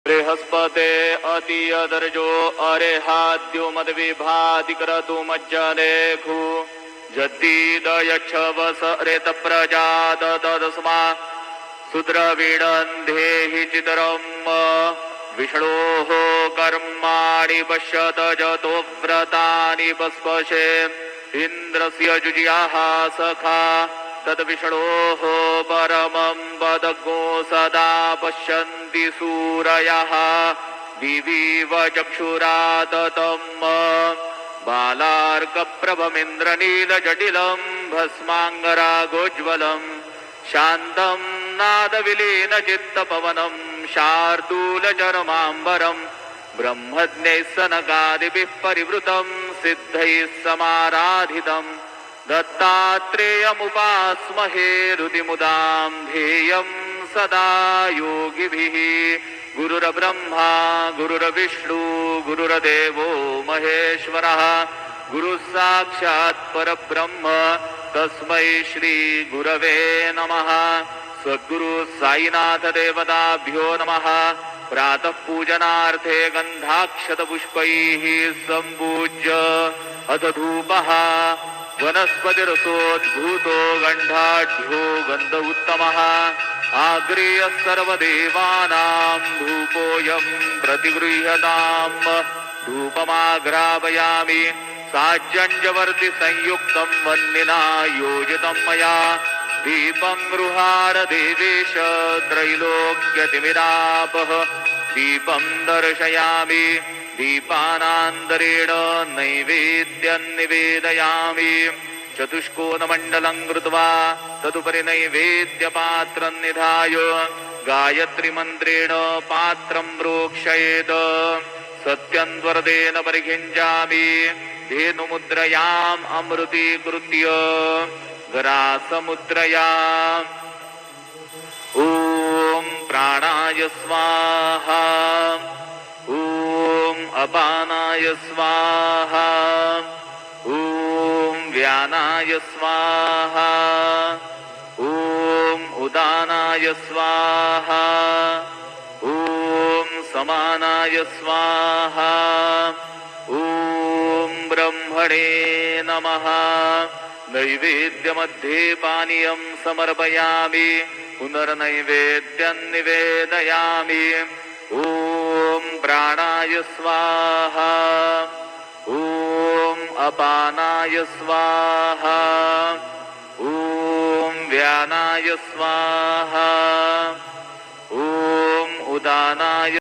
बृहस्पते अतियदर्जो अरेहाद्यो मद्विभाति क्रतु मज्जलेखु जद्दीदयच्छवस रेतप्रजात तदस्मा सुद्रविडन्धेहि चितरम् विष्णोः कर्माणि पश्यत जतो व्रतानि पस्पशे इन्द्रस्य जुज्याः सखा तद्विष्णोः परमं पदगो सदा पश्यन्ति सूरयः दिवीव चक्षुराततम् बालार्कप्रभमिन्द्रनीलजटिलं भस्माङ्गरागोज्ज्वलं शान्तं नादविलीनचित्तपवनं शार्दूलचरमाम्बरं ब्रह्मज्ञैः सनकादिभिः परिवृतं सिद्धैः समाराधितं दत्तात्रेयमुपास्महे हृदिमुदां ध्येयं सदा योगिभिः गुरुर्ब्रह्मा गुरुर्विष्णु गुरुर्देवो महेश्वरः गुरुः साक्षात् परब्रह्म तस्मै श्री गुरवे नमः। सद्गुरु साईनाथ देवताभ्यो नमः। प्रातः पूजनार्थे गन्धाक्षतपुष्पैः सम्पूज्य अथ धूपः वनस्पतिरसोद्भूतो गन्धाढ्यो गन्ध उत्तमः आग्रेय सर्वदेवानां धूपोऽयं प्रतिगृह्यताम् धूपमाग्रापयामि साज्जन्यवर्ति संयुक्तं वह्निना योजितं मया दीपं गृहार देवेश त्रैलोक्यतिमिरापः दीपं दर्शयामि दीपानान्तरेण नैवेद्यं निवेदयामि चतुष्कोणमण्डलं कृत्वा तदुपरि नैवेद्यपात्रं निधाय गायत्रीमन्त्रेण पात्रं प्रोक्षयेत् सत्यन्वरदेन परिखिञ्चामि धेनुमुद्रयाम् अमृतीकृत्य ग्रासमुद्रया ॐ प्राणाय स्वाहा ॐ अपानाय स्वाहा ॐ व्यानाय स्वाहा ॐ उदानाय स्वाहा ॐ समानाय स्वाहा ॐ ब्रह्मणे नमः। नैवेद्यमध्ये पानीयं समर्पयामि पुनर्नैवेद्यं निवेदयामि ॐ प्राणाय स्वाहा ॐ अपानाय स्वाहा ॐ व्यानाय स्वाहा ॐ उदानाय